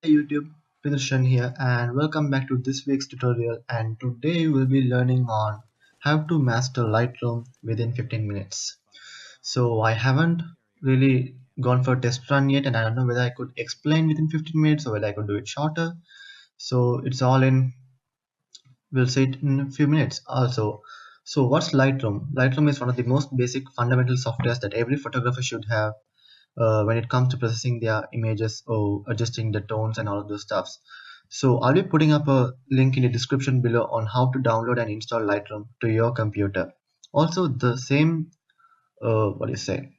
Hey YouTube, Vithurshan here and welcome back to this week's tutorial, and today we'll be learning on how to master Lightroom within 15 minutes. So I haven't really gone for a test run yet and I don't know whether I could explain within 15 minutes or whether I could do it shorter. So it's all in, we'll see it in a few minutes also. So what's Lightroom? Lightroom is one of the most basic fundamental softwares that every photographer should have when it comes to processing their images or adjusting the tones and all of those stuffs. So I'll be putting up a link in the description below on how to download and install Lightroom to your computer. Also, the same, what do you say,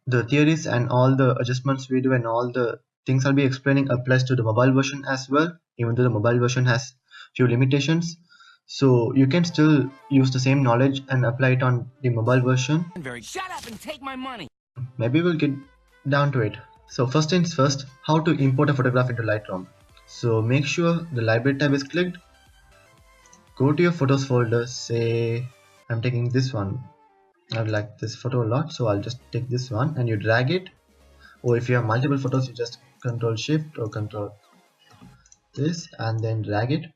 the theories and all the adjustments we do and all the things I'll be explaining applies to the mobile version as well, even though the mobile version has few limitations. So you can still use the same knowledge and apply it on the mobile version. Shut up and take my money. Maybe we'll get down to it. So first things first, how to import a photograph into Lightroom. So make sure the library tab is clicked. Go to your photos folder, say I'm taking this one. I like this photo a lot, so I'll just take this one and you drag it. Or if you have multiple photos, you just control shift or control this and then drag it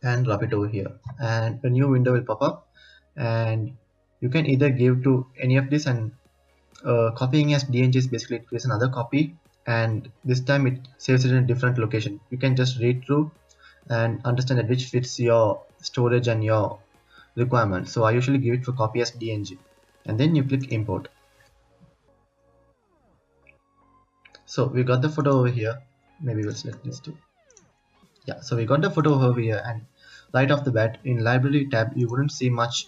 and drop it over here. And a new window will pop up and you can either give to any of this, and copying as DNG is basically it creates another copy and this time it saves it in a different location. You can just read through and understand that which fits your storage and your requirement. So I usually give it for copy as DNG and then you click import. So we got the photo over here. Maybe we'll select this too. Yeah, so we got the photo over here, and right off the bat in library tab you wouldn't see much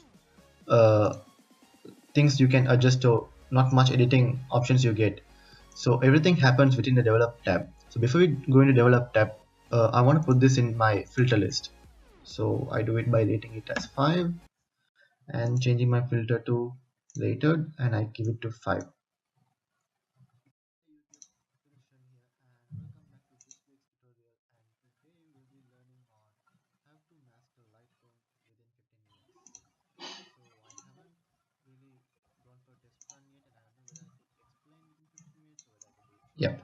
things you can adjust, or not much editing options you get. So everything happens within the develop tab. So before we go into develop tab, I want to put this in my filter list. So I do it by rating it as 5 and changing my filter to rated, and I give it to 5. Yep.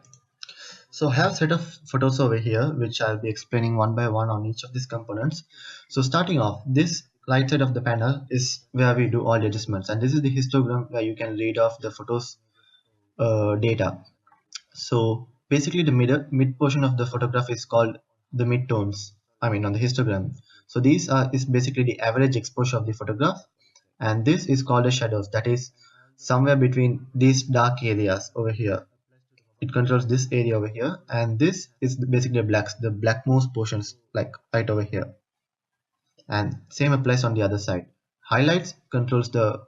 So I have a set of photos over here which I'll be explaining one by one on each of these components. So starting off, this right side of the panel is where we do all the adjustments, and this is the histogram where you can read off the photos data. So basically the mid portion of the photograph is called the mid tones, I mean on the histogram. So these is basically the average exposure of the photograph, and this is called the shadows, that is somewhere between these dark areas over here. It controls this area over here, and this is basically the blackmost portions like right over here, and same applies on the other side. Highlights controls the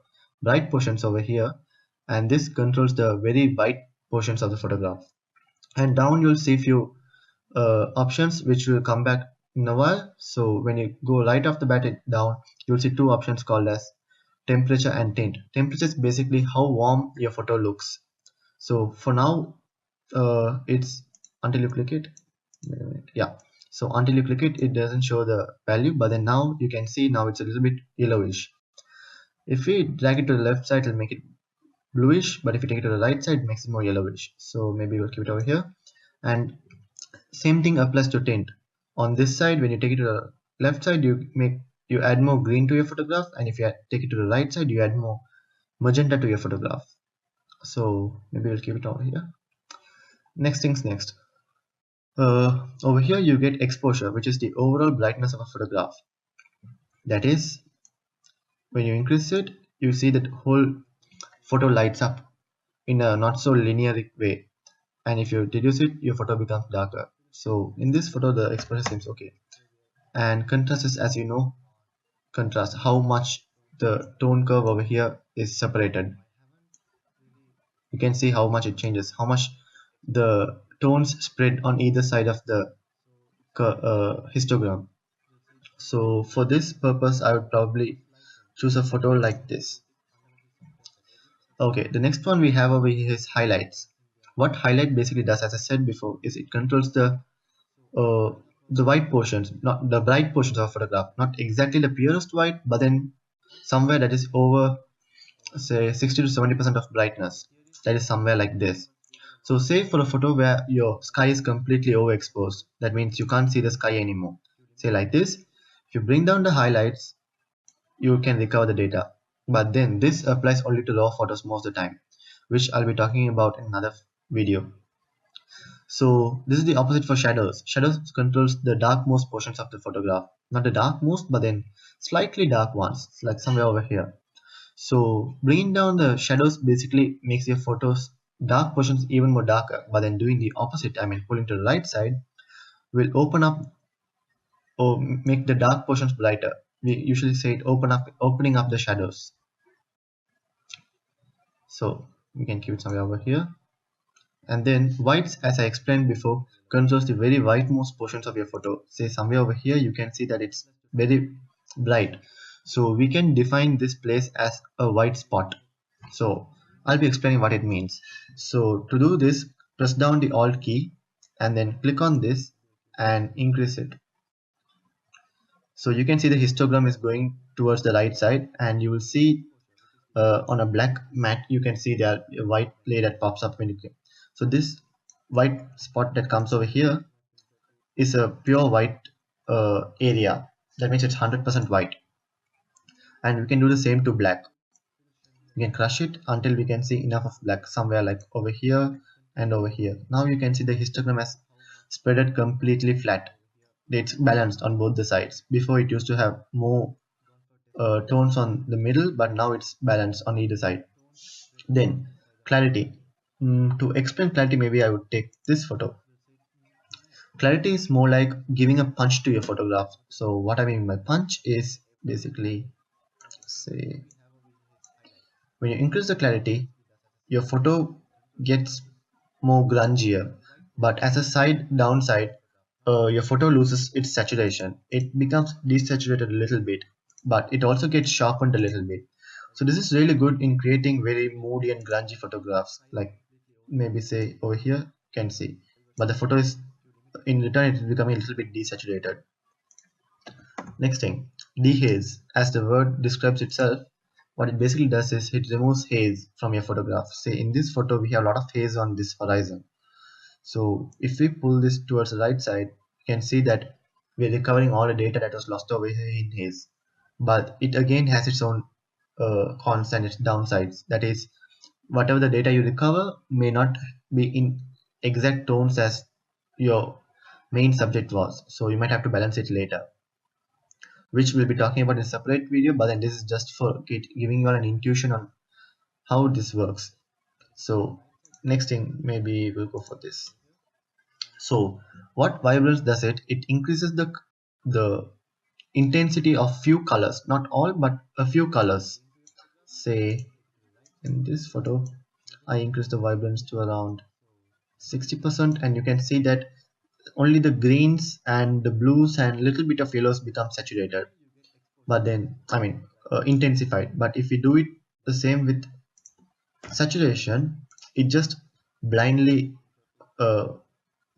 bright portions over here, and this controls the very white portions of the photograph. And down you'll see few options which will come back in a while. So when you go right off the bat down, you'll see two options called as temperature and tint. Temperature is basically how warm your photo looks. So for now it's until you click it. Wait a minute. Yeah, so until you click it, it doesn't show the value, but then now you can see now it's a little bit yellowish. If we drag it to the left side, it'll make it bluish, but if you take it to the right side, it makes it more yellowish. So maybe we'll keep it over here. And same thing applies to tint. On this side, when you take it to the left side, you add more green to your photograph, and if you take it to the right side, you add more magenta to your photograph. So maybe we'll keep it over here. Next things next. Over here you get exposure, which is the overall brightness of a photograph. That is, when you increase it, you see that whole photo lights up in a not so linear way, and if you reduce it, your photo becomes darker. So in this photo the exposure seems okay. And contrast is, as you know, contrast how much the tone curve over here is separated. You can see how much it changes, how much the tones spread on either side of the histogram. So for this purpose I would probably choose a photo like this. Okay, the next one we have over here is highlights. What highlight basically does, as I said before, is it controls the white portions, not the bright portions of a photograph, not exactly the purest white, but then somewhere that is over say 60 to 70% of brightness, that is somewhere like this. So say for a photo where your sky is completely overexposed, that means you can't see the sky anymore. Say like this, if you bring down the highlights, you can recover the data. But then this applies only to raw photos most of the time, which I'll be talking about in another video. So this is the opposite for shadows. Shadows controls the darkmost portions of the photograph. Not the darkmost, but then slightly dark ones, like somewhere over here. So bringing down the shadows basically makes your photos dark portions even more darker. But then doing the opposite, I mean pulling to the right side, will open up or make the dark portions brighter. We usually say it opening up the shadows. So we can keep it somewhere over here. And then whites, as I explained before, controls the very whitemost portions of your photo. Say somewhere over here, you can see that it's very bright. So we can define this place as a white spot. So I'll be explaining what it means. So to do this, press down the Alt key and then click on this and increase it. So you can see the histogram is going towards the right side, and you will see on a black mat you can see there a white play that pops up when you click. So this white spot that comes over here is a pure white area. That means it's 100% white, and we can do the same to black. We can crush it until we can see enough of black somewhere like over here and over here. Now you can see the histogram has spread it completely flat. It's balanced on both the sides. Before it used to have more tones on the middle, but now it's balanced on either side. Then clarity. To explain clarity, maybe I would take this photo. Clarity is more like giving a punch to your photograph. So what I mean by punch is basically, say, when you increase the clarity, your photo gets more grungier. But as a side downside, your photo loses its saturation. It becomes desaturated a little bit, but it also gets sharpened a little bit. So this is really good in creating very moody and grungy photographs. Like maybe say over here, you can see, but the photo is in return it is becoming a little bit desaturated. Next thing, dehaze. As the word describes itself, what it basically does is it removes haze from your photograph. Say in this photo we have a lot of haze on this horizon. So if we pull this towards the right side, you can see that we're recovering all the data that was lost over here in haze. But it again has its own cons and its downsides. That is, whatever the data you recover may not be in exact tones as your main subject was. So you might have to balance it later, which we'll be talking about in a separate video, but then this is just for giving you an intuition on how this works. So next thing, maybe we'll go for this. So what vibrance does it increases the intensity of few colors, not all but a few colors. Say in this photo I increase the vibrance to around 60%, and you can see that only the greens and the blues and little bit of yellows become saturated, but then I mean intensified. But if we do it the same with saturation, it just blindly uh,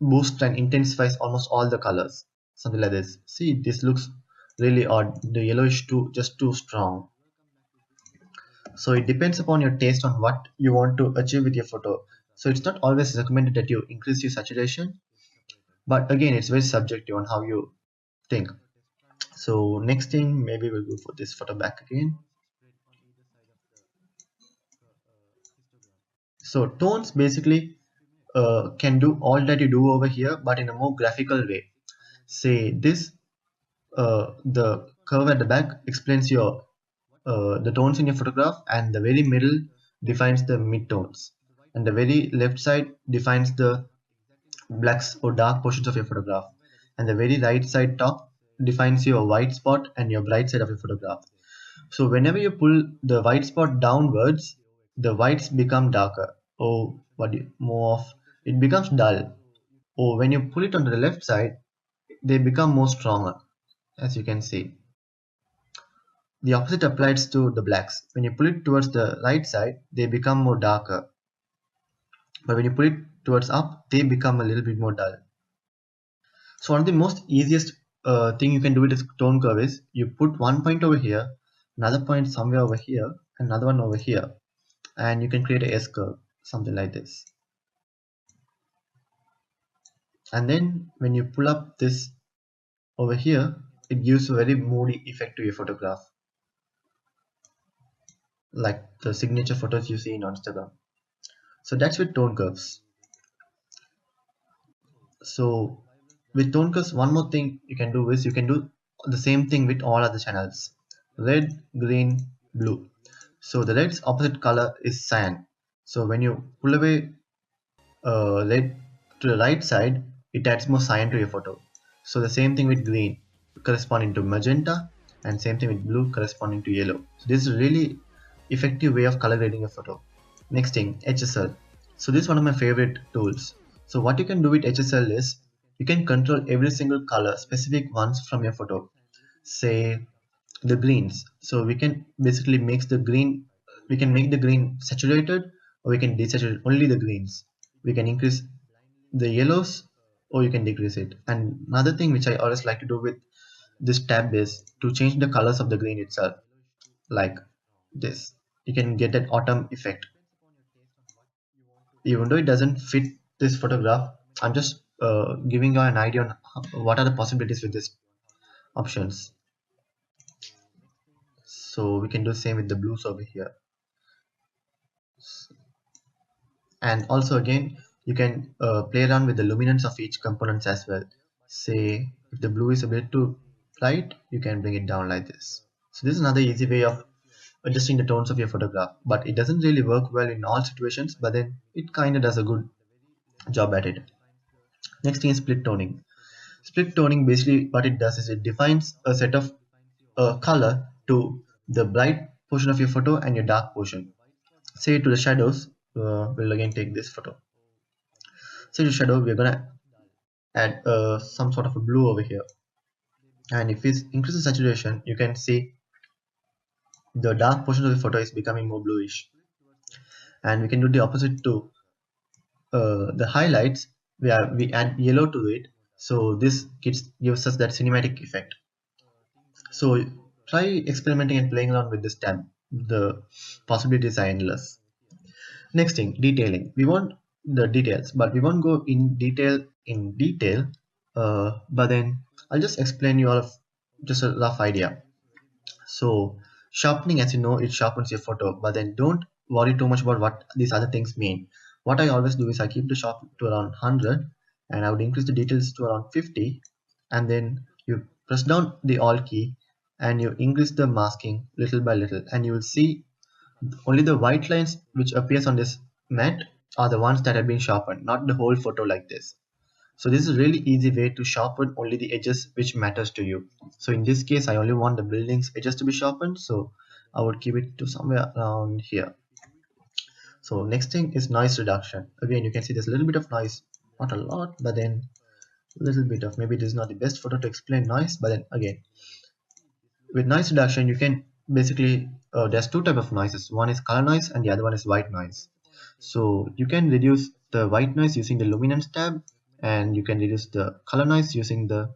boosts and intensifies almost all the colors, something like this. See, this looks really odd. The yellow is too strong. So it depends upon your taste on what you want to achieve with your photo. So it's not always recommended that you increase your saturation, but again it's very subjective on how you think. So next thing, maybe we'll go for this photo back again. So tones basically can do all that you do over here, but in a more graphical way. Say this, the curve at the back explains your the tones in your photograph, and the very middle defines the midtones, and the very left side defines the blacks or dark portions of your photograph, and the very right side top defines your white spot and your bright side of your photograph. So whenever you pull the white spot downwards, the whites become darker, or more of it becomes dull. Or when you pull it onto the left side, they become more stronger, as you can see. The opposite applies to the blacks. When you pull it towards the right side, they become more darker. But when you pull it towards up, they become a little bit more dull. So one of the most easiest thing you can do with this tone curve is you put one point over here, another point somewhere over here, another one over here, and you can create a S curve, something like this. And then when you pull up this over here, it gives a very moody effect to your photograph, like the signature photos you see in Instagram. So that's with tone curves. So with tone curves, one more thing you can do is you can do the same thing with all other channels: red, green, blue. So the red's opposite color is cyan. So when you pull away red to the right side, it adds more cyan to your photo. So the same thing with green corresponding to magenta, and same thing with blue corresponding to yellow. So this is a really effective way of color grading a photo. Next thing, HSL. So this is one of my favorite tools. So what you can do with HSL is you can control every single color, specific ones from your photo. Say the greens. So we can basically mix the green, we can make the green saturated, or we can desaturate only the greens. We can increase the yellows, or you can decrease it. And another thing which I always like to do with this tab is to change the colors of the green itself, like this. You can get that autumn effect. Even though it doesn't fit this photograph, I'm just giving you an idea on what are the possibilities with these options. So we can do the same with the blues over here. And also again, you can play around with the luminance of each components as well. Say if the blue is a bit too light, you can bring it down like this. So this is another easy way of adjusting the tones of your photograph, but it doesn't really work well in all situations, but then it kind of does a good job at it. Next thing is split toning. Split toning, basically what it does is it defines a set of color to the bright portion of your photo and your dark portion. Say to the shadows, we'll again take this photo. Say to shadow, we're gonna add some sort of a blue over here, and if we increase the saturation, you can see the dark portion of the photo is becoming more bluish. And we can do the opposite to the highlights, where we add yellow to it, so this gives us that cinematic effect. So try experimenting and playing around with this tab. The possibilities are endless. Next thing, detailing. We want the details, but we won't go in detail. But then I'll just explain you all of just a rough idea. So sharpening, as you know, it sharpens your photo, but then don't worry too much about what these other things mean. What I always do is I keep the sharp to around 100, and I would increase the details to around 50, and then you press down the Alt key and you increase the masking little by little, and you will see only the white lines which appears on this mat are the ones that have been sharpened, not the whole photo like this. So this is a really easy way to sharpen only the edges which matters to you. So in this case, I only want the building's edges to be sharpened, so I would keep it to somewhere around here. So next thing is noise reduction. Again, you can see there's a little bit of noise, not a lot, but then a little bit of, maybe this is not the best photo to explain noise, but then again, with noise reduction, you can basically, there's two type of noises. One is color noise and the other one is white noise. So you can reduce the white noise using the luminance tab, and you can reduce the color noise using the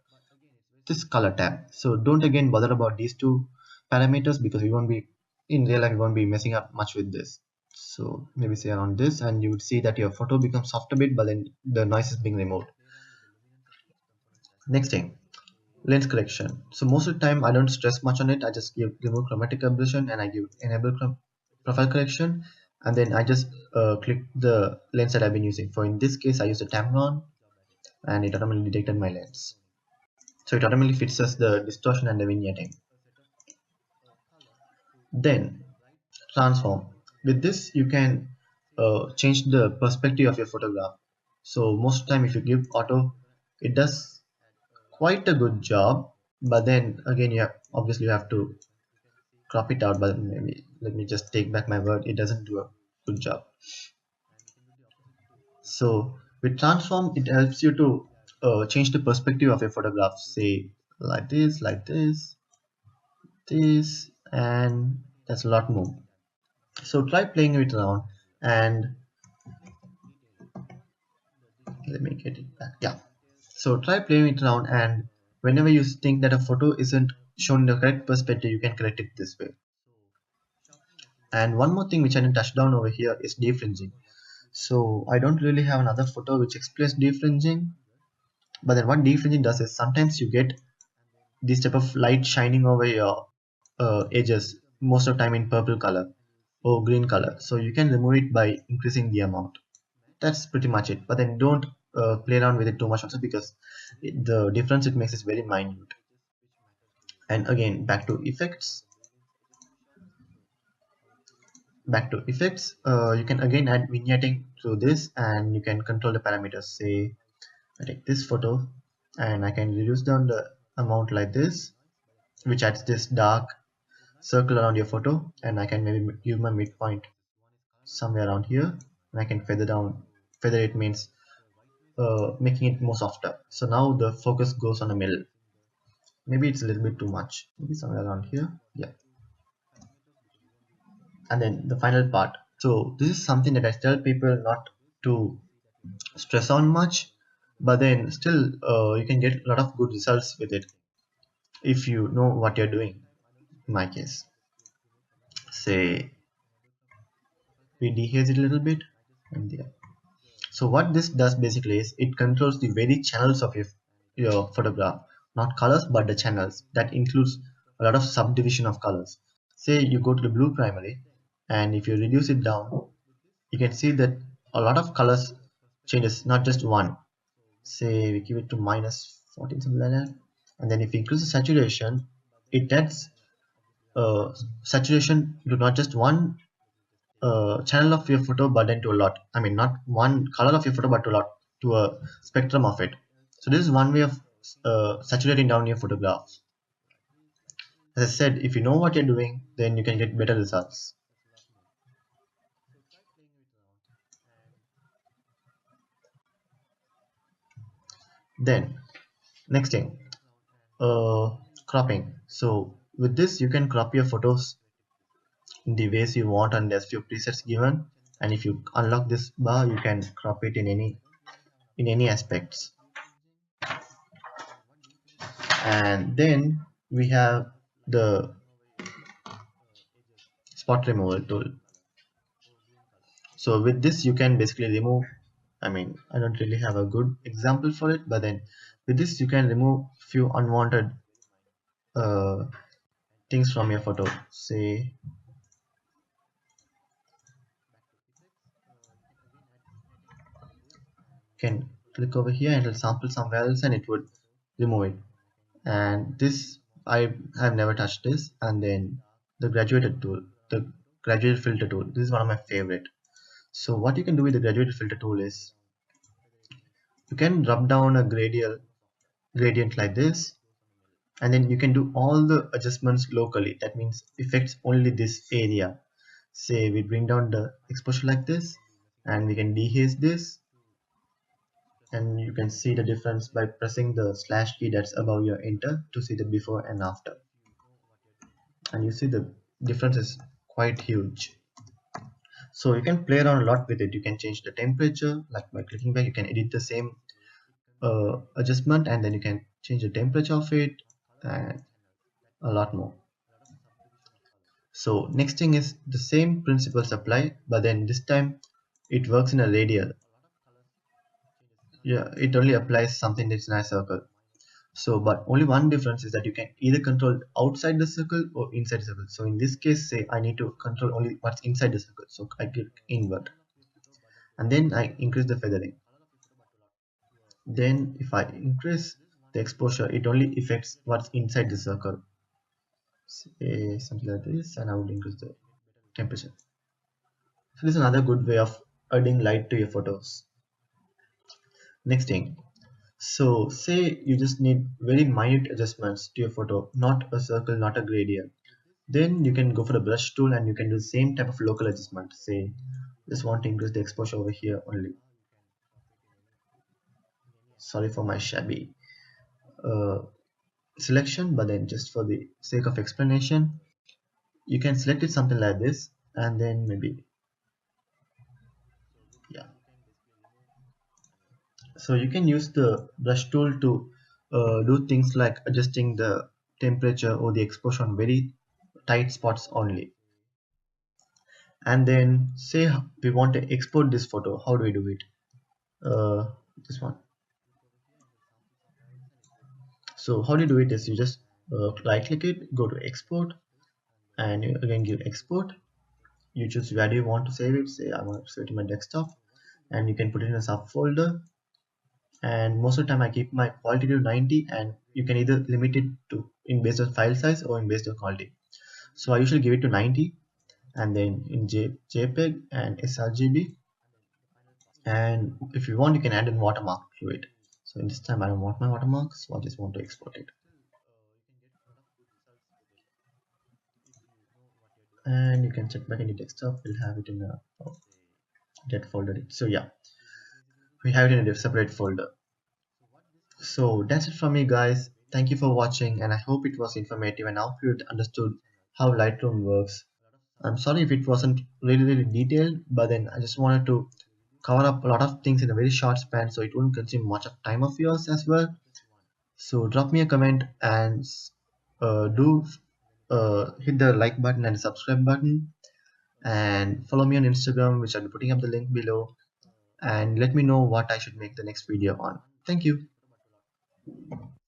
this color tab. So don't again bother about these two parameters, because we won't be in real life, we won't be messing up much with this. So maybe say around this, and you would see that your photo becomes soft a bit, but then the noise is being removed. Next thing, lens correction. So most of the time I don't stress much on it. I just remove chromatic aberration and I give enable profile correction, and then I just click the lens that I've been using. For in this case, I use a Tamron, and it automatically detected my lens. So it automatically fixes the distortion and the vignetting. Then transform. With this, you can change the perspective of your photograph. So most of the time, if you give auto, it does quite a good job. But then again, you have to crop it out. But maybe let me just take back my word. It doesn't do a good job. So with transform, it helps you to change the perspective of your photograph. Say like this, and that's a lot more. So try playing it around, and let me get it back. Yeah. So try playing it around, and whenever you think that a photo isn't shown in the correct perspective, you can correct it this way. And one more thing which I didn't touch down over here is defringing. So I don't really have another photo which explains defringing, But then what defringing does is sometimes you get this type of light shining over your edges, most of the time in purple color or green color. So you can remove it by increasing the amount. That's pretty much it. But then don't play around with it too much also, because the difference it makes is very minute. And again, back to effects, you can again add vignetting to this, and you can control the parameters. Say I take this photo and I can reduce down the amount like this, which adds this dark circle around your photo, and I can maybe give my midpoint somewhere around here, and I can feather down. Feather it means making it more softer. So now the focus goes on the middle. Maybe it's a little bit too much, maybe somewhere around here. Yeah. And then the final part. So this is something that I tell people not to stress on much, but then still you can get a lot of good results with it if you know what you're doing. In my case, say we dehaze it a little bit, and yeah. So what this does basically is it controls the very channels of your photograph, not colors but the channels. That includes a lot of subdivision of colors. Say you go to the blue primary, and if you reduce it down, you can see that a lot of colors changes, not just one. Say we give it to -14, something like that. And then if we increase the saturation, it adds saturation to not just one channel of your photo, but then to a lot. I mean, not one color of your photo, but to a lot, to a spectrum of it. So this is one way of saturating down your photographs. As I said, if you know what you're doing, then you can get better results. Then next thing, cropping. So with this, you can crop your photos in the ways you want, and there's few presets given. And if you unlock this bar, you can crop it in any aspects. And then we have the spot removal tool. So with this, you can basically remove, I mean, I don't really have a good example for it, but then with this, you can remove few unwanted uh, things from your photo. Say, you can click over here and it'll sample somewhere else, and it would remove it. And this, I have never touched this. And then the graduated filter tool. This is one of my favorite. So what you can do with the graduated filter tool is you can rub down a gradient like this, and then you can do all the adjustments locally. That means affects only this area. Say we bring down the exposure like this, and we can dehaze this, and you can see the difference by pressing the slash key that's above your enter to see the before and after. And you see the difference is quite huge. So you can play around a lot with it. You can change the temperature, like by clicking back you can edit the same adjustment, and then you can change the temperature of it, and a lot more. So next thing is the same principles apply, but then this time it works in a radial. Yeah, it only applies something that's in a circle. So but only one difference is that you can either control outside the circle or inside the circle. So in this case, say I need to control only what's inside the circle, so I click invert, and then I increase the feathering. Then if I increase the exposure, it only affects what's inside the circle. Say something like this, and I would increase the temperature. So this is another good way of adding light to your photos. Next thing, so say you just need very minute adjustments to your photo, not a circle, not a gradient. Then you can go for the brush tool and you can do the same type of local adjustment. Say just want to increase the exposure over here only. Sorry for my shabby uh, selection, but then just for the sake of explanation, you can select it something like this, and then maybe, yeah. So you can use the brush tool to do things like adjusting the temperature or the exposure on very tight spots only. And then say we want to export this photo. How do we do it? uh, this one, So how do you do it is you just right click it, go to export, and you again give export. You choose where do you want to save it. Say I want to save it in my desktop, and you can put it in a subfolder. And most of the time I keep my quality to 90, and you can either limit it to in based on file size or in based on quality. So I usually give it to 90, and then in JPEG and sRGB, and if you want you can add a watermark to it. So in this time I don't want my watermark, so I just want to export it, and you can check back in the desktop. We'll have it in a that folder. So yeah, we have it in a separate folder. So that's it from me, guys. Thank you for watching, and I hope it was informative and I hope you understood how Lightroom works. I'm sorry if it wasn't really detailed, but then I just wanted to cover up a lot of things in a very short span so it wouldn't consume much of time of yours as well. So drop me a comment and do hit the like button and subscribe button, and follow me on Instagram, which I'll be putting up the link below, and let me know what I should make the next video on. Thank you.